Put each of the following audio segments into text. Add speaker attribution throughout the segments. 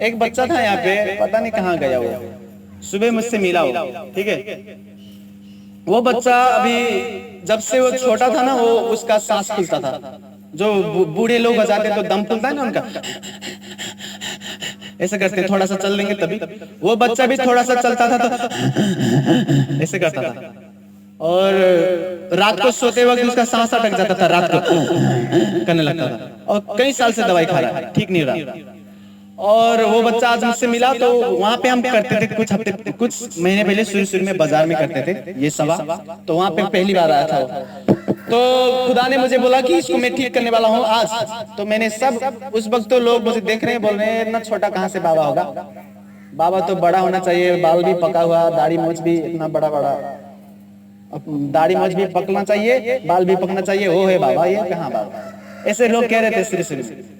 Speaker 1: एक बच्चा था यहाँ पे, पता नहीं कहाँ गया वो, सुबह मुझसे मिला वो, ठीक है। वो बच्चा अभी जब से वो छोटा था ना, वो उसका सांस फूलता था। जो बूढ़े लोग बजाते तो दम फूलता है ना उनका, ऐसे करते, थोड़ा सा चल देंगे तभी। वो बच्चा भी थोड़ा सा चलता था तो ऐसे करता था। और रात को सोते वक्त उसका सांस अटक जाता था, रात को करने लगता था। और कई साल से दवाई खा रहा है, ठीक नहीं रहा। और वो बच्चा आज मुझसे मिला, तो वहां पे हम करते थे कुछ हफ्ते, कुछ महीने पहले शुरू शुरू में बाजार में करते थे ये सवा, तो वहां पे पहली बार आया था वो। तो खुदा ने मुझे बोला कि इसको मैं ठीक करने वाला हूँ आज। तो मैंने सब, उस वक्त तो लोग मुझे देख रहे हैं, बोल रहे हैं इतना छोटा कहाँ से बाबा होगा, बाबा तो बड़ा होना चाहिए, बाल भी पका हुआ, दाढ़ी मूछ भी इतना बड़ा बड़ा, दाढ़ी मूछ भी पकना चाहिए, बाल भी पकना चाहिए, वो है बाबा, ये कहाँ बाबा। ऐसे लोग कह रहे थे शुरू शुरू में।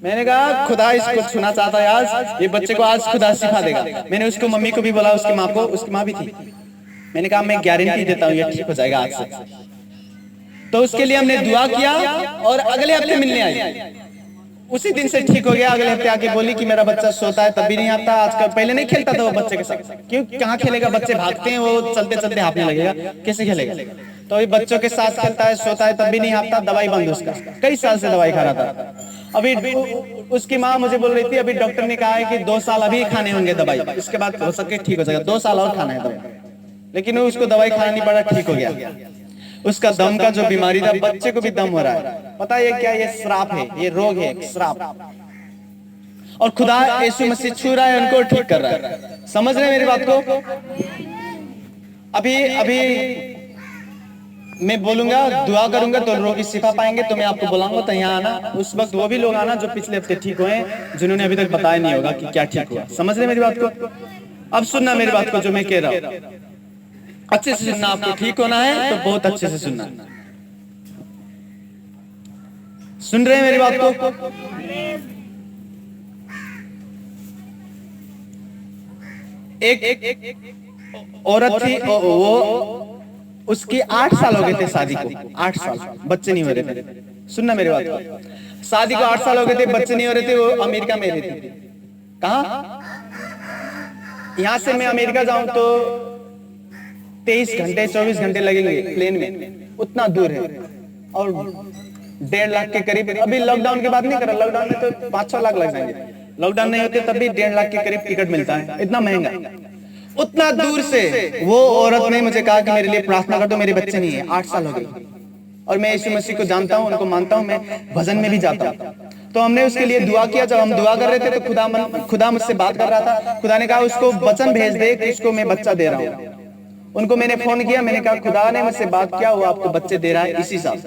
Speaker 1: मैंने कहा खुदा इसको छूना चाहता है आज, ये बच्चे को आज खुदा सिखा देगा। मैंने उसको मम्मी को भी बोला, उसकी माँ को, उसकी माँ भी थी। मैंने कहा मैं गारंटी देता हूँ ये ठीक हो जाएगा आज से। तो उसके लिए हमने दुआ किया और अगले हफ्ते मिलने आई। उसी दिन से ठीक हो गया। अगले हफ्ते आके बोली कि मेरा बच्चा सोता है तब भी नहीं आता आजकल, पहले नहीं खेलता था वो बच्चे के साथ। क्यों, कहाँ खेलेगा, बच्चे भागते हैं, वो चलते चलते हाँफने लगेगा, कैसे खेलेगा। तो ये बच्चों के साथ खेलता है, सोता है तब भी नहीं हाँफता, दवाई बंद उसका, कई साल से दवाई खा रहा था। अभी उसकी माँ मुझे बोल रही थी अभी डॉक्टर ने कहा है कि 2 साल अभी खाने होंगे दवाई, इसके बाद हो सके ठीक हो जाएगा, 2 साल और खाना है दवाई। लेकिन उसको दवाई खाना नहीं पड़ा, ठीक हो गया। उसका दम का जो बीमारी था, बच्चे को भी दम हो रहा है। पता है ये क्या, ये श्राप है, ये रोग है, श्राप। और खुदा यीशु मसीह छू रहा है उनको, ठीक कर रहा है। समझ रहे हैं मेरी बात को। अभी अभी मैं बोलूंगा, दुआ करूंगा तो रोगी शिफा पाएंगे, तो मैं आपको बुलाऊंगा तो यहाँ आना। उस वक्त वो भी लोग आना जो पिछले हफ्ते ठीक हुए, जिन्होंने अभी तक बताया नहीं होगा कि क्या ठीक हुआ। समझ रहे मेरी बात को। अब सुनना मेरी बात को, जो मैं कह रहा हूँ अच्छे से सुनना। आपको ठीक होना है तो बहुत अच्छे से सुनना। सुन रहे हैं मेरी बात को। एक औरत थी, वो उसकी 8 साल हो गए थे शादी को, 8 साल बच्चे नहीं हो रहे थे। सुनना मेरी बात को, शादी को 8 साल हो गए थे, बच्चे नहीं हो रहे थे। वो अमेरिका में रहती थी। कहाँ, यहां से मैं अमेरिका जाऊं तो 23 घंटे 24 घंटे लगेंगे प्लेन में, उतना दूर है। और 1.5 लाख के करीब, अभी लॉकडाउन के बाद नहीं करा, लॉकडाउन में तो 5-6 लाख लग जाएंगे। लॉकडाउन नहीं होते तब भी 1.5 लाख के करीब टिकट मिलता है, इतना महंगा। उतना दूर से वो औरत ने मुझे कहा कि मेरे लिए प्रार्थना कर दो, मेरे बच्चे नहीं है, 8 साल हो गए। और मैं यीशु मसीह को जानता हूँ, उनको मानता हूँ, मैं भजन में भी जाता हूँ। तो हमने उसके लिए दुआ किया। जब हम दुआ कर रहे थे तो खुदा मुझसे बात कर रहा था। खुदा ने कहा उसको वचन भेज दे कि इसको मैं बच्चा दे रहा हूँ। उनको मैंने फोन किया, मैंने कहा खुदा ने मुझसे बात किया, वो आपको बच्चे दे रहा है इसी साल।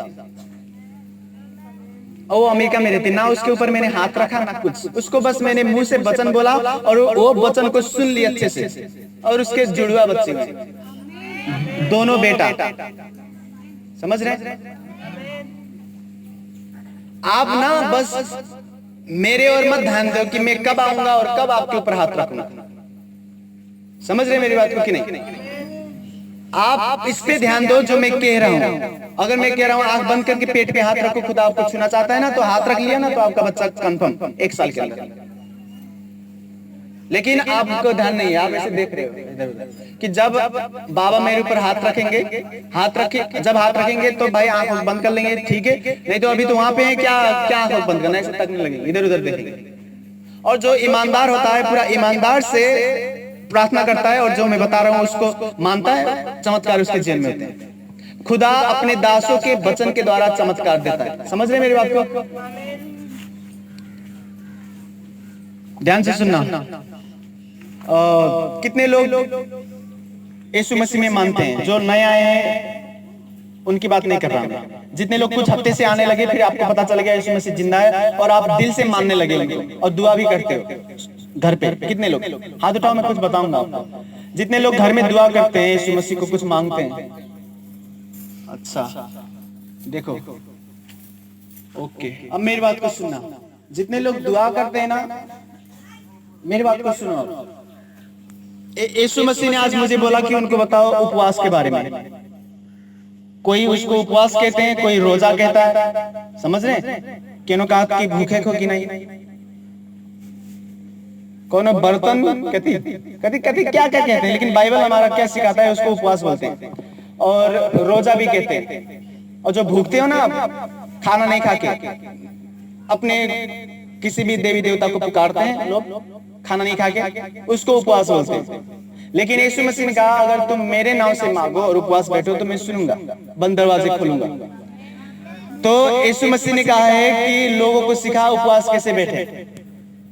Speaker 1: और वो अमेरिका में रहती ना, उसके ऊपर मैंने हाथ रखा ना कुछ, उसको बस मैंने मुंह से वचन बोला और वो वचन को सुन लिया अच्छे से। और उसके जुड़वा बच्चे, दोनों बेटा। समझ रहे, आप ना बस मेरे और मत ध्यान दो कि मैं कब आऊंगा और कब आपके ऊपर हाथ रखूंगा। समझ रहे मेरी बात को कि नहीं। आप इस पे ध्यान दो जो मैं कह रहा हूं। अगर मैं कह रहा हूं आंख बंद करके पेट पे हाथ रखो, खुदा आपको छूना चाहता है ना, तो हाथ रख लिया ना, तो आपका बच्चा कंफर्म 1 साल के अंदर। लेकिन आपको ध्यान नहीं है, आप ऐसे देख रहे हो इधर उधर कि जब बाबा मेरे ऊपर हाथ रखेंगे, जब हाथ रखेंगे तो भाई आंख बंद कर लेंगे, ठीक है। नहीं तो अभी तो वहां पे है, क्या आंख बंद करना, ऐसे तकने लगेंगे, इधर उधर देखेंगे। और जो ईमानदार होता है, पूरा ईमानदार से प्रार्थना करता है और जो मैं बता रहा हूं उसको मानता है, चमत्कार उसके जीवन में होते हैं। खुदा अपने दासों के वचन के द्वारा चमत्कार देता है। समझ रहे मेरी बात को। ध्यान से सुनना। कितने लोग यीशु मसीह में मानते हैं, जो नए आए हैं उनकी बात नहीं कर रहा हूं। जितने लोग कुछ हफ्ते से आने लगे, फिर आपको पता चल गया यीशु मसीह जिंदा है और आप दिल से मानने लगे उनको और दुआ भी करते हो घर पे। कितने लोग हाथ उठाओ, मैं कुछ बताऊंगा आपको। जितने लोग घर में दुआ करते हैं, यीशु मसीह को कुछ मांगते हैं। अच्छा देखो, ओके, अब मेरी बात को सुनना। जितने लोग दुआ करते हैं ना, मेरी बात को सुनो। यीशु मसीह ने आज मुझे बोला कि उनको बताओ उपवास के बारे में। कोई उसको उपवास कहते हैं, कोई रोजा कहता है। समझ रहे हैं? कहा कि भूखे को कि नहीं। कौन बर्तन कति कति कति क्या क्या कहते हैं, लेकिन बाइबल हमारा क्या सिखाता है उसको उपवास बोलते हैं, और रोजा भी कहते हैं। और जो भूखते हो ना आप, खाना नहीं खा के, अपने किसी भी देवी देवता को पुकारते हैं लोग खाना नहीं खा के, उसको उपवास बोलते हैं। लेकिन यीशु मसीह ने कहा अगर तुम मेरे नाम से मांगो और उपवास बैठो तो मैं सुनूंगा, बंद दरवाजे खोलूंगा। तो यीशु मसीह ने कहा है कि लोगों को सिखा उपवास कैसे बैठे।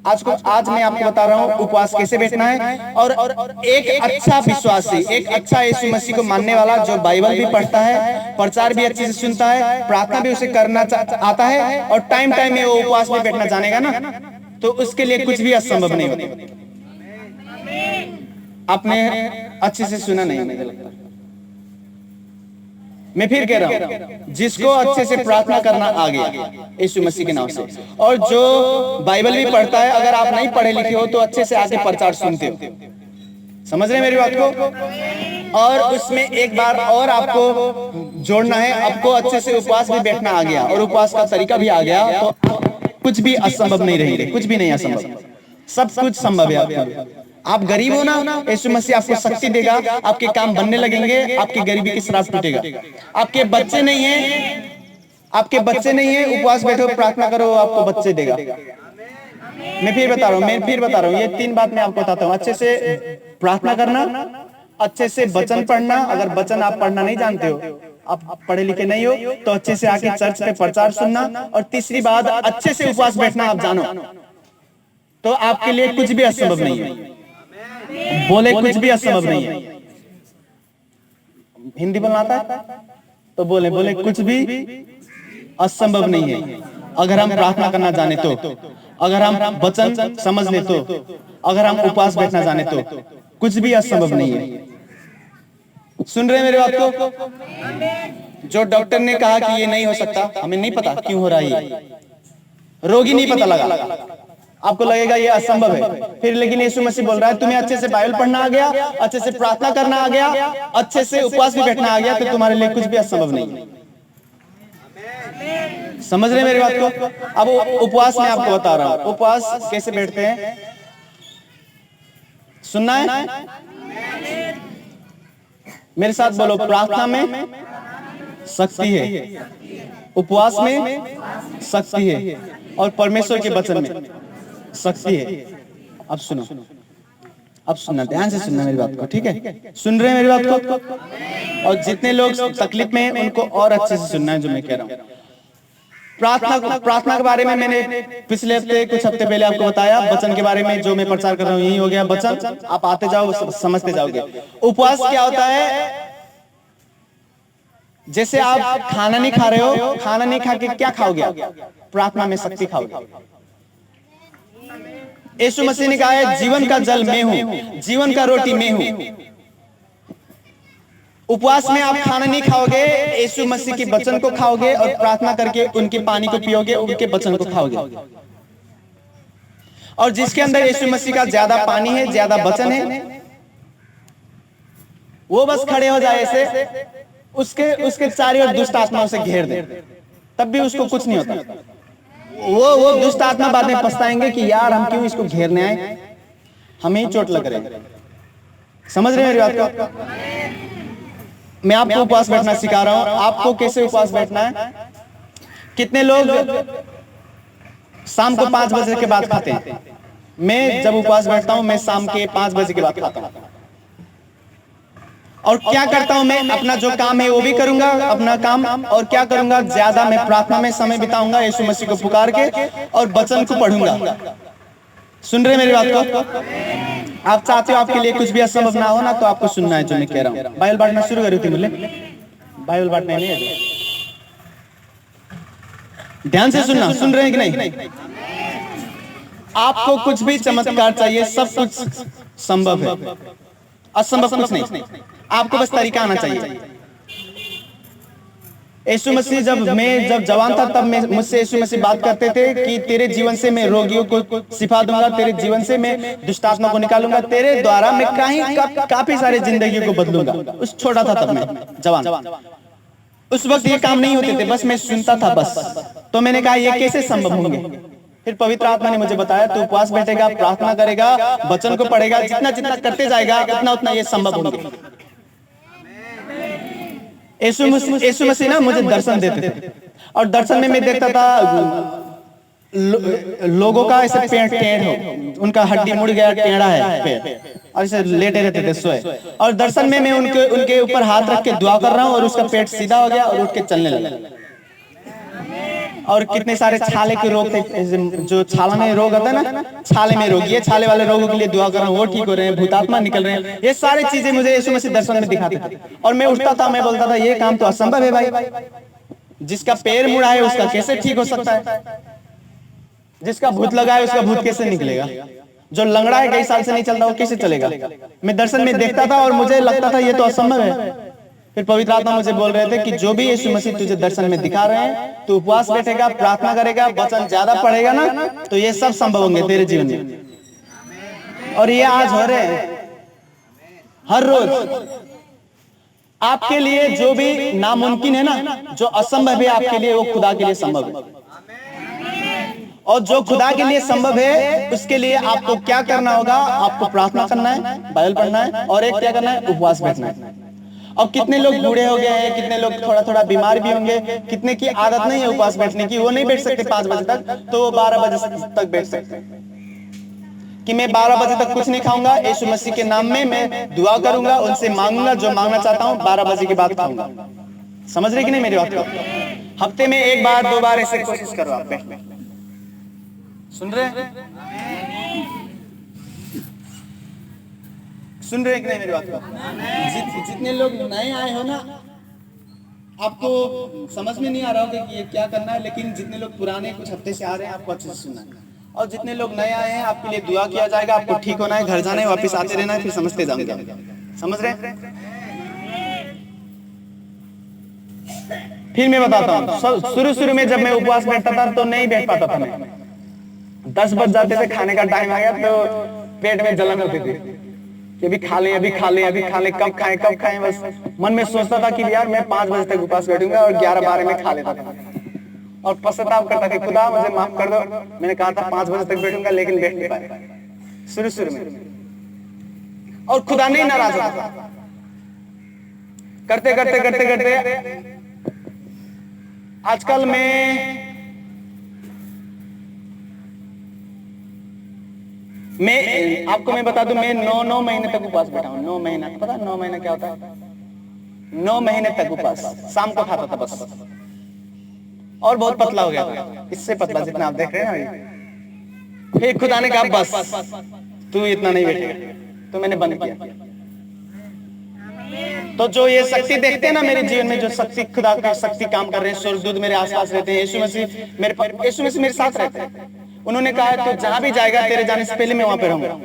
Speaker 1: आज मैं आपको बता रहा हूँ उपवास कैसे बैठना है। और एक अच्छा विश्वासी, एक अच्छा यीशु मसीह को मानने वाला जो बाइबल भी पढ़ता है, प्रचार भी अच्छे से सुनता है, प्रार्थना भी उसे करना आता है, और टाइम टाइम में वो उपवास में बैठना जानेगा ना, तो उसके लिए कुछ भी असंभव नहीं होता। आपने अच्छे से सुना नहीं, मुझे लगता। मैं फिर कह रहा हूं, जिसको अच्छे से प्रार्थना करना आ गया यीशु मसीह के नाम से, और जो बाइबल भी पढ़ता है, अगर आप नहीं पढ़े लिखे हो तो अच्छे से आके प्रचार सुनते हो, समझ रहे मेरी बात को। और उसमें एक बार और आपको जोड़ना है, आपको अच्छे से उपवास भी बैठना आ गया और उपवास का तरीका भी आ गया, तो कुछ भी असंभव नहीं रहेंगे, कुछ भी नहीं असंभव, सब कुछ संभव है आपके लिए। आप गरीब हो ना, यीशु मसीह आपको शक्ति देगा, आपके काम बनने लगेंगे, आपकी गरीबी की श्राप टूटेगा। आपके बच्चे नहीं है, आपके बच्चे नहीं है, उपवास बैठो प्रार्थना करो, आपको बच्चे देगा। मैं फिर बता रहा हूँ, ये 3 बात मैं आपको बताता हूँ। अच्छे से प्रार्थना करना, अच्छे से वचन पढ़ना, अगर वचन आप पढ़ना नहीं जानते हो, आप पढ़े लिखे नहीं हो, तो अच्छे से आके चर्च पे प्रचार सुनना, और तीसरी बात अच्छे से उपवास बैठना आप जानो, तो आपके लिए कुछ भी असंभव नहीं है। बोले कुछ भी असंभव नहीं है। हिंदी बोलना आता है तो बोले कुछ भी असंभव नहीं है। अगर हम प्रार्थना करना जाने तो, अगर हम वचन समझ ले तो, अगर हम उपवास बैठना जाने तो, कुछ भी असंभव नहीं है। सुन रहे हैं मेरी बात को? जो डॉक्टर ने कहा कि ये नहीं हो सकता, हमें नहीं पता क्यों हो रहा है ये, रोगी नहीं पता लगा, आपको लगेगा ये असंभव है। फिर लेकिन यीशु मसीह बोल रहा है तुम्हें अच्छे से बाइबल पढ़ना आ गया, अच्छे से प्रार्थना करना आ गया, अच्छे से उपवास भी बैठना आ गया, तो तुम्हारे लिए कुछ भी असंभव नहीं। समझ रहे मेरी बात को? अब उपवास में आपको बता रहा हूं, उपवास कैसे बैठते हैं, सुनना है मेरे साथ, बोलो। प्रार्थना में शक्ति है, उपवास में शक्ति है, और परमेश्वर के वचन में शक्ति है। अब सुनो, अब सुनना, ध्यान से सुनना मेरी बात को, ठीक है? सुन रहे हैं मेरी बात को? और जितने लोग तकलीफ में हैं उनको और अच्छे से सुनना है जो मैं कह रहा हूं। प्रार्थना के बारे में मैंने पिछले हफ्ते, कुछ हफ्ते पहले आपको बताया। वचन के बारे में जो मैं प्रचार कर रहा हूं यही हो गया वचन, आप आते जाओ समझते जाओगे। उपवास क्या होता है? जैसे आप खाना नहीं खा रहे हो, खाना नहीं खा के क्या खाओगे? प्रार्थना में शक्ति खाओगे। यीशु मसीह ने कहा है जीवन का जल मैं हूं, जीवन का रोटी मैं हूं। उपवास में आप खाना नहीं खाओगे, यीशु मसीह के वचन को खाओगे, और प्रार्थना करके उनके पानी को पियोगे, उनके वचन को खाओगे। और जिसके अंदर यीशु मसीह का ज्यादा पानी है, ज्यादा वचन है, वो बस खड़े हो जाए ऐसे, उसके चारों ओर दुष्ट आत्माओं से घेर दे, तब भी उसको कुछ नहीं होता। वो दुष्ट आत्मा बाद में पछताएंगे कि यार हम क्यों इसको घेरने आए, हमें ही चोट लग रही है। समझ रहे हैं मेरी बात को? मैं आपको उपवास बैठना सिखा रहा हूं, आपको कैसे उपवास बैठना है। कितने लोग शाम को 5 बजे के बाद खाते हैं? मैं जब उपवास बैठता हूं, मैं शाम के 5 बजे के बाद खाता हूं। और क्या करता हूं मैं? अपना जो काम है वो भी करूंगा, अपना काम, और क्या करूंगा? ज्यादा मैं प्रार्थना में समय बिताऊंगा, यीशु मसीह को पुकार के, और वचन को पढ़ूंगा। सुन रहे मेरी बात को? आप चाहते हो आपके लिए कुछ भी असंभव ना हो ना, तो आपको सुनना है जो मैं कह रहा हूं। बाइबल बांटना शुरू करी थी मुझे, बाइबल बांटने नहीं है, ध्यान से सुनना। सुन रहे हैं कि नहीं? आपको कुछ भी चमत्कार चाहिए, सब कुछ संभव है, असंभव कुछ नहीं। आपको बस तरीका आना चाहिए। यीशु मसीह जब जवान था, तब मुझसे यीशु मसीह बात करते थे कि तेरे जीवन से मैं रोगियों को शिफा दूंगा, तेरे जीवन से मैं दुष्ट आत्मा को निकालूंगा, तेरे द्वारा मैं काफी सारे जिंदगी को बदलूंगा। उस छोटा था तब मैं, जवान। उस वक्त ये काम नहीं होते थे, बस मैं सुनता था बस। तो मैंने कहा ये कैसे संभव होंगे? फिर पवित्र आत्मा ने मुझे बताया तू उपवास बैठेगा, प्रार्थना करेगा, वचन को पढ़ेगा, जितना जितना करते जाएगा उतना उतना ये संभव होंगे। यीशु मसीह ना मुझे दर्शन देते थे और दर्शन में मैं देखता था लोगों का ऐसे पेट टेढ़ हो, उनका हड्डी मुड़ गया, टेढ़ा है पेट, और ऐसे लेटे रहते थे सोए, और दर्शन में मैं उनके ऊपर हाथ रख के दुआ कर रहा हूँ और उसका पेट सीधा हो गया और उठ के चलने लगा। और कितने सारे छाले के रोग थे, जो छाला में रोग होता है ना, छाले में रोग, ये छाले वाले रोगों के लिए दुआ कर रहा हूँ, वो ठीक हो रहे हैं, भूतात्मा निकल रहे हैं। ये सारी चीजें मुझे यीशु मसीह दर्शन में दिखाते थे और मैं उठता था, मैं बोलता था ये काम तो असंभव है भाई, जिसका पैर मुड़ा है उसका कैसे ठीक हो सकता है, जिसका भूत लगा है उसका भूत कैसे निकलेगा, जो लंगड़ा है कई साल से नहीं चलता वो कैसे चलेगा। मैं दर्शन में देखता था और मुझे लगता था ये तो असंभव है। फिर पवित्र आत्मा मुझे बोल रहे थे कि जो भी यीशु मसीह तुझे दर्शन में दिखा रहे हैं, तू उपवास बैठेगा, प्रार्थना करेगा, वचन ज्यादा पढ़ेगा ना, तो ये सब संभव होंगे तेरे जीवन में। और ये आज हो रहे हैं हर रोज। आपके लिए जो भी नामुमकिन है ना, जो असंभव है आपके लिए, वो खुदा के लिए संभव है। और जो खुदा के लिए संभव है उसके लिए आपको क्या करना होगा, आपको प्रार्थना करना है, बाइबल पढ़ना है, और एक क्या करना है, उपवास बैठना है। अब कितने लोग बूढ़े हो गए हैं, कितने लोग थोड़ा थोड़ा बीमार भी होंगे, कितने की आदत नहीं है उपवास बैठने की, वो नहीं बैठ सकते 5 बजे तक, तो वो 12 बजे तक बैठ सकते हैं कि मैं 12 बजे तक कुछ नहीं खाऊंगा, यीशु मसीह के नाम में मैं दुआ करूंगा, उनसे मांगूंगा, जो मांगना चाहता हूं 12 बजे के बाद खाऊंगा। समझ रहे कि नहीं मेरी बात को? हफ्ते में 1 बार 2 बार ऐसे कोशिश करो आप बैठने। सुन रहे कि नहीं मेरी बात को? जितने लोग नए आए हो ना, आपको समझ में नहीं आ रहा होगा कि ये क्या करना है, लेकिन जितने लोग पुराने कुछ हफ्ते से आ रहे हैं आपको अच्छे से सुनना है। और जितने लोग नए आए हैं आपके लिए दुआ किया जाएगा, आपको ठीक होना है, घर जाना है, वापस आते रहना है, फिर समझते जाऊंगा। समझ रहे? फिर मैं बताता हूँ, शुरू में जब मैं उपवास बैठता था तो नहीं बैठ पाता था मैं। 10 बज जाते थे, खाने का टाइम आ गया तो पेट में जलन होती थी कि अभी खा ले, अभी खा ले, अभी खा ले, कब खाएं। बस मन में सोचता था कि यार मैं 5 बजे तक उपवास बैठूंगा और 11-12 में खा लेता था और पश्चाताप करता कि खुदा मुझे माफ कर दो, मैंने कहा था 5 बजे तक बैठूंगा, लेकिन बैठ नहीं पाया शुरू में। और खुदा नहीं नाराज होता, करते आजकल मैं आपको मैं बता दूं, मैं 9 महीने तक उपवास बैठा हूं। 9 महीना, पता 9 महीना क्या होता है? 9 महीने तक उपवास, शाम को खाता था बस, और बहुत पतला हो गया था, इससे पतला जितना आप देख रहे हैं ना। फिर खुदा ने कहा बस तू इतना नहीं बैठेगा, तो मैंने बंद किया। तो जो ये शक्ति देखते हैं ना मेरे जीवन में, जो शक्ति, खुदा की शक्ति काम कर रहे हैं, स्वर्गदूत मेरे आसपास रहते हैं, यीशु मसीह मेरे साथ रहते हैं। उन्होंने कहा तो जहां भी जाएगा तेरे जाने से पहले मैं वहां पे रहूंगा।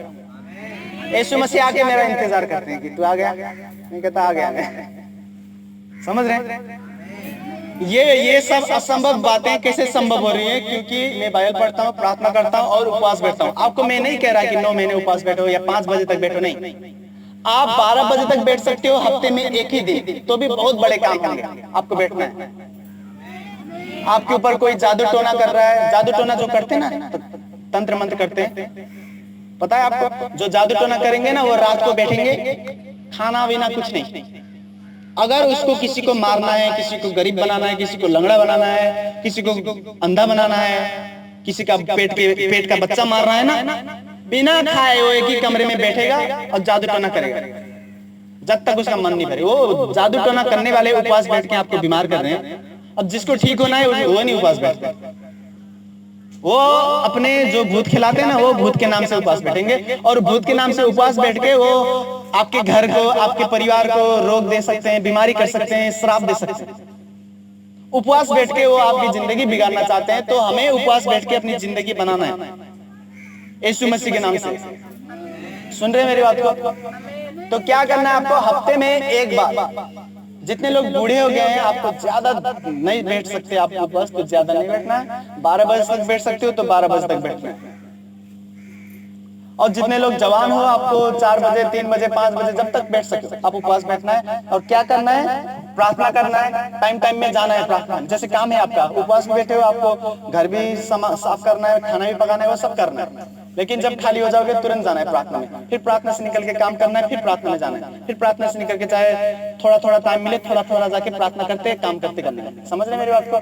Speaker 1: यीशु मसीह आके मेरा इंतजार करते हैं कि तू आ गया, मैं कहता आ गया मैं। समझ रहे? ये सब असंभव बातें कैसे संभव हो रही है? क्योंकि मैं बाइबल पढ़ता हूँ, प्रार्थना करता हूँ और उपवास बैठता हूँ। आपको मैं नहीं कह रहा कि 9 महीने उपवास बैठो या 5 बजे तक बैठो, नहीं। आप 12 बजे तक बैठ सकते हो हफ्ते में 1 ही दिन, तो भी बहुत बड़े काम होंगे। आपको बैठना है। आपके ऊपर कोई जादू टोना कर रहा है, जादू टोना जो करते हैं ना, तंत्र मंत्र करते हैं, पता है आपको? जो जादू टोना करेंगे ना, वो रात को बैठेंगे, खाना बिना कुछ नहीं। अगर उसको किसी को मारना है, किसी को गरीब बनाना है, किसी को लंगड़ा बनाना है, किसी को अंधा बनाना है, किसी का पेट का बच्चा मारना है ना, बिना खाए वो एक ही कमरे में बैठेगा और जादू टोना करेगा जब तक उसका मन नहीं भरे। वो जादू टोना करने वाले उपवास बैठ के आपको बीमार कर रहे हैं। अब जिसको ठीक होना है वो नहीं उपवास बैठते, वो अपने जो भूत खिलाते हैं ना, वो भूत के नाम से उपवास बैठेंगे, और भूत के नाम से उपवास बैठ के वो आपके घर को, आपके परिवार को रोग दे सकते हैं, बीमारी कर सकते हैं, श्राप दे सकते हैं। उपवास बैठ के वो आपकी जिंदगी बिगाड़ना चाहते हैं। तो हमें उपवास बैठ के अपनी जिंदगी बनाना है यीशु मसीह के नाम से। सुन रहे मेरी बात को? तो क्या करना है आपको? हफ्ते में 1 बार। जितने लोग बूढ़े हो गए हैं, आपको ज्यादा नहीं बैठ सकते, आपको उपवास तो ज्यादा नहीं बैठना है। 12 बजे तक बैठ सकते हो तो 12 बजे तक बैठना है।
Speaker 2: और जितने लोग जवान हो, आपको 4 बजे 3 बजे 5 बजे जब तक बैठ सके आप उपवास बैठना है। और क्या करना है, प्रार्थना करना है, टाइम टाइम में जाना है प्रार्थना। जैसे काम है आपका, उपवास में बैठे हो, आपको घर भी साफ करना है, खाना भी पकाना है, वो सब करना है। लेकिन जब खाली हो जाओगे तुरंत जाना है प्रार्थना में, फिर प्रार्थना से निकल के काम करना है, फिर प्रार्थना में जाना है, फिर प्रार्थना से निकल के चाहे थोड़ा थोड़ा टाइम मिले थोड़ा थोड़ा जाके प्रार्थना करते काम करते करने का। समझ रहे मेरी बात को?